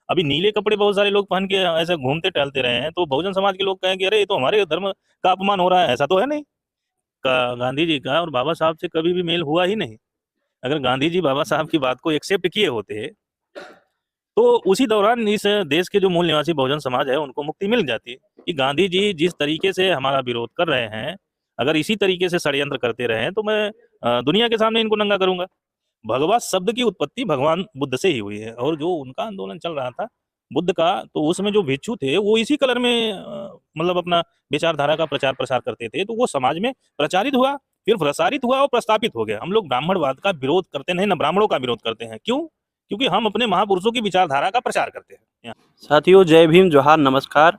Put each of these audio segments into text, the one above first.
अभी नीले कपड़े बहुत सारे लोग पहन के ऐसे घूमते टहलते रहे हैं, तो बहुजन समाज के लोग कहें कि अरे ये तो हमारे धर्म का अपमान हो रहा है, ऐसा तो है नहीं। गांधी जी का और बाबा साहब से कभी भी मेल हुआ ही नहीं। अगर गांधी जी बाबा साहब की बात को एक्सेप्ट किए होते तो उसी दौरान इस देश के जो मूल निवासी बहुजन समाज है उनको मुक्ति मिल जाती। कि गांधी जी जिस तरीके से हमारा विरोध कर रहे हैं, अगर इसी तरीके से षड्यंत्र करते रहे तो मैं दुनिया के सामने इनको नंगा करूंगा। भगवा शब्द की उत्पत्ति भगवान बुद्ध से ही हुई है, और जो उनका आंदोलन चल रहा था बुद्ध का, तो उसमें जो भिक्षु थे वो इसी कलर में मतलब अपना विचारधारा का प्रचार प्रसार करते थे, तो वो समाज में प्रचारित हुआ, फिर प्रसारित हुआ और प्रस्तापित हो गया। हम लोग ब्राह्मणवाद का विरोध करते नहीं ना, ब्राह्मणों का विरोध करते हैं। क्यों? क्योंकि हम अपने महापुरुषों की विचारधारा का प्रचार करते हैं। साथियों, जय भीम, जोहार, नमस्कार।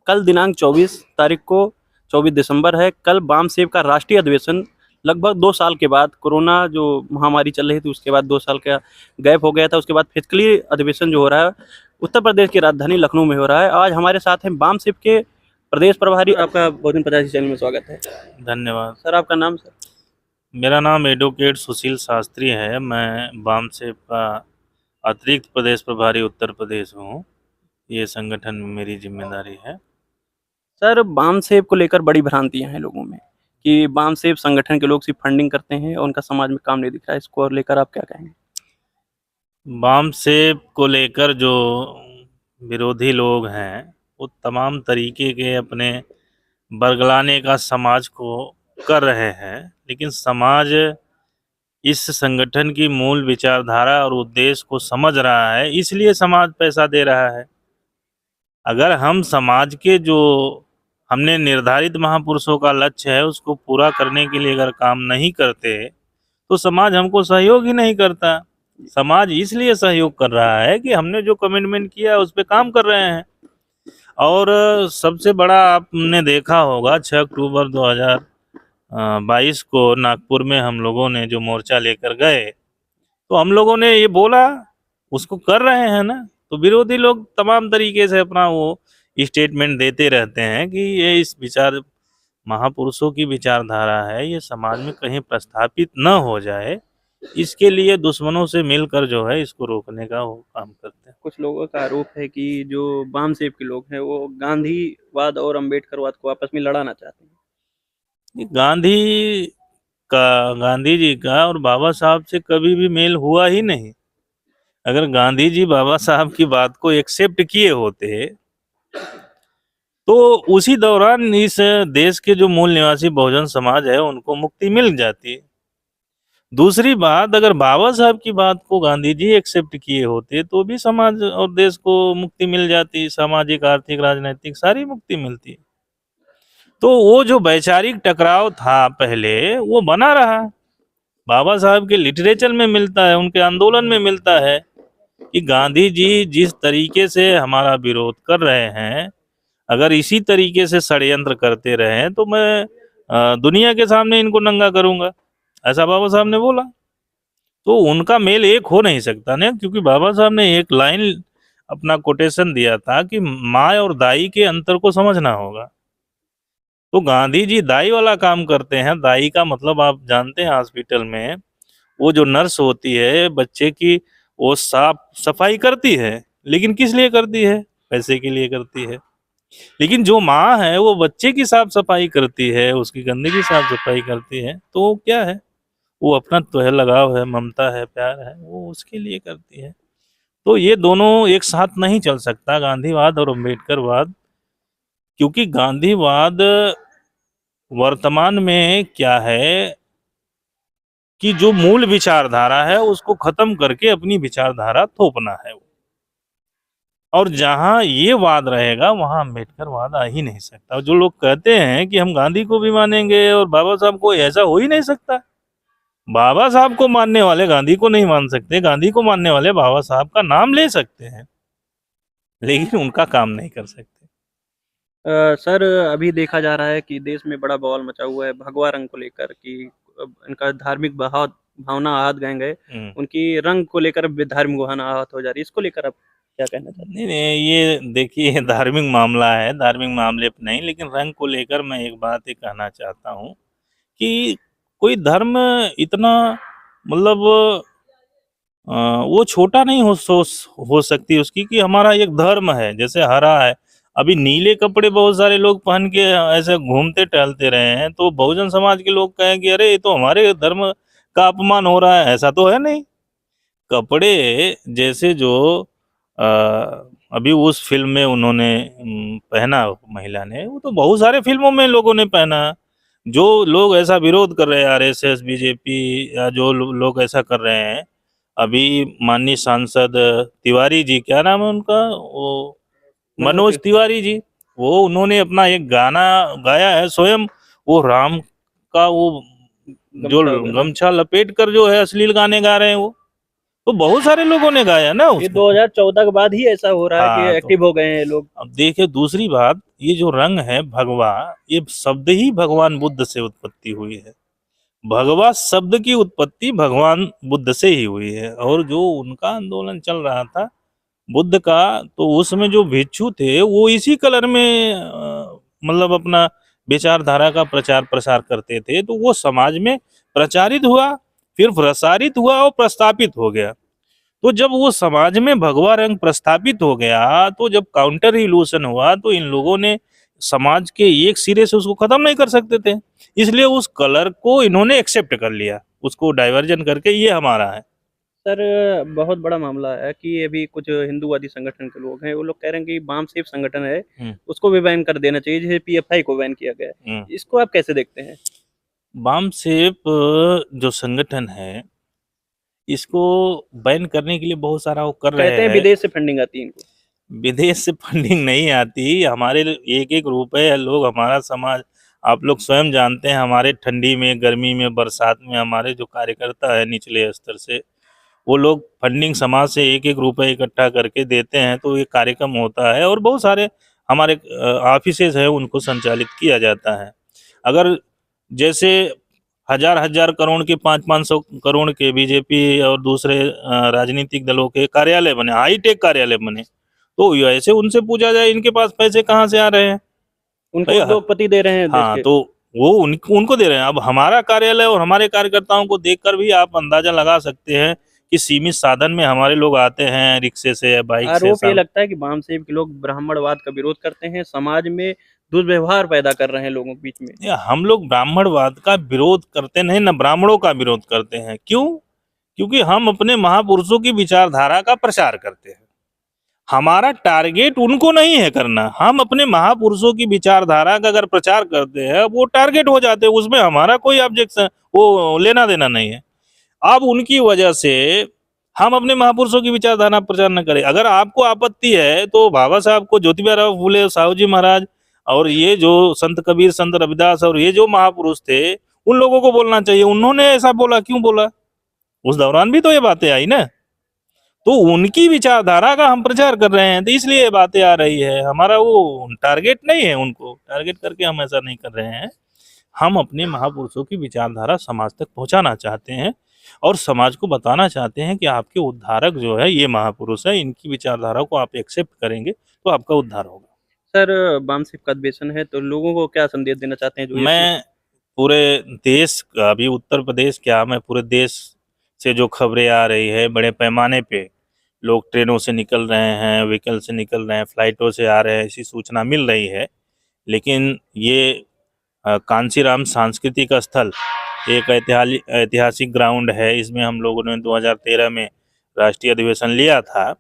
कल दिनांक 24 तारीख को 24 दिसंबर है। कल वामसेव का राष्ट्रीय अधिवेशन लगभग 2 साल के बाद, कोरोना जो महामारी चल रही थी उसके बाद 2 साल का गैप हो गया था, उसके बाद फिजिकली अधिवेशन जो हो रहा है उत्तर प्रदेश की राजधानी लखनऊ में हो रहा है। आज हमारे साथ हैं वामसेव के प्रदेश प्रभारी। आपका बहुजन पचासी चैनल में स्वागत है। धन्यवाद सर, आपका नाम? सर, मेरा नाम एडवोकेट सुशील शास्त्री है। मैं वामसेव का अतिरिक्त प्रदेश प्रभारी उत्तर प्रदेश हूँ। ये संगठन में मेरी जिम्मेदारी है। सर, वामसेव को लेकर बड़ी भ्रांतियां हैं लोगों में कि वामसेव संगठन के लोग सिर्फ फंडिंग करते हैं और उनका समाज में काम नहीं दिख रहा है। इसको और लेकर आप क्या कहेंगे? वामसेव को लेकर जो विरोधी लोग हैं वो तमाम तरीके के अपने बरगलाने का समाज को कर रहे हैं, लेकिन समाज इस संगठन की मूल विचारधारा और उद्देश्य को समझ रहा है, इसलिए समाज पैसा दे रहा है। अगर हम समाज के जो हमने निर्धारित महापुरुषों का लक्ष्य है उसको पूरा करने के लिए अगर काम नहीं करते तो समाज हमको सहयोग ही नहीं करता। समाज इसलिए सहयोग कर रहा है कि हमने जो कमिटमेंट किया उस पर काम कर रहे हैं। और सबसे बड़ा आपने देखा होगा 6 अक्टूबर 2022 को नागपुर में हम लोगों ने जो मोर्चा लेकर गए, तो हम लोगों ने ये बोला, उसको कर रहे हैं ना। तो विरोधी लोग तमाम तरीके से अपना वो स्टेटमेंट देते रहते हैं कि ये इस विचार महापुरुषों की विचारधारा है, ये समाज में कहीं प्रस्थापित न हो जाए, इसके लिए दुश्मनों से मिलकर जो है इसको रोकने का वो काम करते हैं। कुछ लोगों का आरोप है कि जो वामसेव के लोग हैं वो गांधीवाद और अम्बेडकरवाद को आपस में लड़ाना चाहते हैं। ये गांधी जी का और बाबा साहब से कभी भी मेल हुआ ही नहीं। अगर गांधी जी बाबा साहब की बात को एक्सेप्ट किए होते तो उसी दौरान इस देश के जो मूल निवासी बहुजन समाज है उनको मुक्ति मिल जाती। दूसरी बात, अगर बाबा साहब की बात को गांधी जी एक्सेप्ट किए होते तो भी समाज और देश को मुक्ति मिल जाती, सामाजिक, आर्थिक, राजनीतिक सारी मुक्ति मिलती। तो वो जो वैचारिक टकराव था पहले वो बना रहा। बाबा साहब के लिटरेचर में मिलता है, उनके आंदोलन में मिलता है कि गांधी जी जिस तरीके से हमारा विरोध कर रहे हैं, अगर इसी तरीके से षड्यंत्र करते रहे तो मैं दुनिया के सामने इनको नंगा करूंगा, ऐसा बाबा साहब ने बोला। तो उनका मेल एक हो नहीं सकता ना, क्योंकि बाबा साहब ने एक लाइन अपना कोटेशन दिया था कि माँ और दाई के अंतर को समझना होगा। तो गांधी जी दाई वाला काम करते हैं। दाई का मतलब आप जानते हैं, हॉस्पिटल में वो जो नर्स होती है बच्चे की, वो साफ सफाई करती है, लेकिन किस लिए करती है? पैसे के लिए करती है। लेकिन जो माँ है वो बच्चे की साफ सफाई करती है, उसकी गंदगी साफ सफाई करती है, तो वो क्या है? वो अपना तो है, लगाव है, ममता है, प्यार है, वो उसके लिए करती है। तो ये दोनों एक साथ नहीं चल सकता, गांधीवाद और अम्बेडकरवाद। क्योंकि गांधीवाद वर्तमान में क्या है कि जो मूल विचारधारा है उसको खत्म करके अपनी विचारधारा थोपना है। और जहां ये वाद रहेगा वहां अम्बेडकरवाद आ ही नहीं सकता। और जो लोग कहते हैं कि हम गांधी को भी मानेंगे और बाबा साहब को, ऐसा हो ही नहीं सकता। बाबा साहब को मानने वाले गांधी को नहीं मान सकते, गांधी को मानने वाले बाबा साहब का नाम ले सकते हैं, लेकिन उनका काम नहीं कर सकते। सर, अभी देखा जा रहा है कि देश में बड़ा बवाल मचा हुआ है भगवा रंग को लेकर कि इनका धार्मिक भावना आहत गए गए, उनकी रंग को लेकर धार्मिक भावना आहत हो जा रही है। इसको लेकर आप क्या कहना चाहते हैं? नहीं नहीं, ये देखिए धार्मिक मामला है, धार्मिक मामले पे नहीं, लेकिन रंग को लेकर मैं एक बात ही कहना चाहता हूँ कि कोई धर्म इतना मतलब वो छोटा नहीं हो सकती उसकी, कि हमारा एक धर्म है, जैसे हरा है। अभी नीले कपड़े बहुत सारे लोग पहन के ऐसे घूमते टहलते रहे हैं, तो बहुजन समाज के लोग कहें कि अरे ये तो हमारे धर्म का अपमान हो रहा है। ऐसा तो है नहीं। कपड़े जैसे जो अ, अभी उस फिल्म में उन्होंने पहना महिला ने, वो तो बहुत सारे फिल्मों में लोगों ने पहना। जो लोग ऐसा विरोध कर रहे हैं, आरएसएस, बीजेपी, या जो लोग ऐसा कर रहे हैं, अभी माननीय सांसद तिवारी जी, क्या नाम है उनका, वो मनोज तिवारी जी, वो उन्होंने अपना एक गाना गाया है स्वयं, वो राम का वो जो गमछा लपेट कर जो है अश्लील गाने गा रहे हैं। वो तो बहुत सारे लोगों ने गाया ना ये उसमें। 2014 के बाद ही ऐसा हो रहा है कि हाँ, तो एक्टिव हो गए हैं लोग। अब देखिए दूसरी बात, ये जो रंग है भगवा, ये शब्द ही भगवान बुद्ध से उत्पत्ति हुई है। भगवा शब्द की उत्पत्ति भगवान बुद्ध से ही हुई है। और जो उनका आंदोलन चल रहा था बुद्ध का, तो उसमें जो भिक्षु थे वो इसी कलर में मतलब अपना विचारधारा का प्रचार प्रसार करते थे, तो वो समाज में प्रचारित हुआ, फिर प्रसारित हुआ और प्रस्थापित हो गया। तो जब वो समाज में भगवा रंग प्रस्थापित हो गया, तो जब काउंटर रिवॉल्यूशन हुआ, तो इन लोगों ने समाज के एक सिरे से उसको खत्म नहीं कर सकते थे, इसलिए उस कलर को इन्होंने एक्सेप्ट कर लिया, उसको डाइवर्जन करके ये हमारा है। सर बहुत बड़ा मामला है कि अभी कुछ हिंदूवादी संगठन के लोग हैं, वो लोग कह रहे हैं कि बाम सेफ संगठन है उसको भी बैन कर देना चाहिए, जैसे पीएफआई को बैन किया गया है। इसको आप कैसे देखते हैं? बाम सेफ जो संगठन है, इसको बैन करने के लिए बहुत सारा वो कर रहे कहते हैं हैं। विदेश से फंडिंग आती है इनको। विदेश से फंडिंग नहीं आती, हमारे एक एक रुपए लोग, हमारा समाज, आप लोग स्वयं जानते हैं, हमारे ठंडी में, गर्मी में, बरसात में हमारे जो कार्यकर्ता है निचले स्तर से, वो लोग फंडिंग समाज से एक एक रुपए इकट्ठा करके देते हैं, तो ये कार्यक्रम होता है और बहुत सारे हमारे ऑफिसेज है उनको संचालित किया जाता है। अगर जैसे हजार हजार करोड़ के, 500-500 करोड़ के बीजेपी और दूसरे राजनीतिक दलों के कार्यालय बने, हाईटेक कार्यालय बने, तो ऐसे उनसे पूछा जाए इनके पास पैसे कहाँ से आ रहे हैं। उनको भाई, उद्योगपति दे रहे हैं देश हाँ, के। तो वो उनको दे रहे हैं। अब हमारा कार्यालय और हमारे कार्यकर्ताओं को देखकर भी आप अंदाजा लगा सकते हैं कि सीमित साधन में हमारे लोग आते हैं, रिक्शे से या बाइक से। आरोप ये लगता है कि बाम सेफ के लोग ब्राह्मणवाद का विरोध करते हैं, समाज में दुर्व्यवहार पैदा कर रहे हैं लोगों के बीच में। हम लोग ब्राह्मणवाद का विरोध करते नहीं, न ब्राह्मणों का विरोध करते हैं। क्यों? क्योंकि हम अपने महापुरुषों की विचारधारा का प्रचार करते हैं। हमारा टारगेट उनको नहीं है करना, हम अपने महापुरुषों की विचारधारा का अगर प्रचार करते हैं, वो टारगेट हो जाते हैं, उसमें हमारा कोई ऑब्जेक्शन, वो लेना देना नहीं है। अब उनकी वजह से हम अपने महापुरुषों की विचारधारा प्रचार न करें। अगर आपको आपत्ति है तो बाबा साहब को, ज्योतिबा राव फूले, साहू जी महाराज, और ये जो संत कबीर, संत रविदास और ये जो महापुरुष थे, उन लोगों को बोलना चाहिए। उन्होंने ऐसा बोला, क्यों बोला? उस दौरान भी तो ये बातें आई ना। तो उनकी विचारधारा का हम प्रचार कर रहे हैं, तो इसलिए ये बातें आ रही है। हमारा वो टारगेट नहीं है, उनको टारगेट करके हम ऐसा नहीं कर रहे हैं। हम अपने महापुरुषों की विचारधारा समाज तक पहुंचाना चाहते हैं और समाज को बताना चाहते हैं कि आपके उद्धारक जो है ये महापुरुष है, इनकी विचारधारा को आप एक्सेप्ट करेंगे तो आपका उद्धार होगा। सर बाम सेफ का अधिवेशन है, तो लोगों को क्या संदेश देना चाहते हैं? जो मैं पूरे देश का, अभी उत्तर प्रदेश क्या, मैं पूरे देश से जो खबरें आ रही है, बड़े पैमाने पे लोग ट्रेनों से निकल रहे हैं, व्हीकल से निकल रहे हैं, फ्लाइटों से आ रहे हैं, ऐसी सूचना मिल रही है। लेकिन ये कांचीराम सांस्कृतिक स्थल एक ऐतिहासिक ग्राउंड है। इसमें हम लोगों ने 2013 में राष्ट्रीय अधिवेशन लिया था।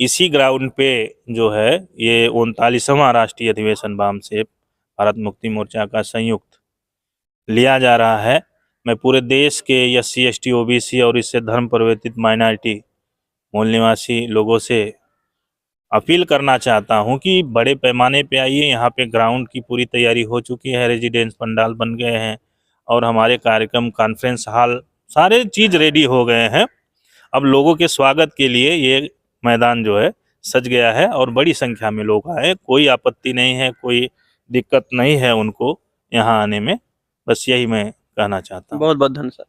इसी ग्राउंड पे जो है ये 39वां राष्ट्रीय अधिवेशन बाम सेफ भारत मुक्ति मोर्चा का संयुक्त लिया जा रहा है। मैं पूरे देश के SC ST OBC और इससे धर्म परिवर्तित माइनॉरिटी मूल निवासी लोगों से अपील करना चाहता हूं कि बड़े पैमाने पे आइए। यहाँ पे ग्राउंड की पूरी तैयारी हो चुकी है, रेजिडेंस पंडाल बन गए हैं और हमारे कार्यक्रम, कॉन्फ्रेंस हॉल, सारे चीज़ रेडी हो गए हैं। अब लोगों के स्वागत के लिए ये मैदान जो है सज गया है और बड़ी संख्या में लोग आए। कोई आपत्ति नहीं है, कोई दिक्कत नहीं है उनको यहाँ आने में। बस यही मैं कहना चाहता हूँ। बहुत बहुत धन्यवाद।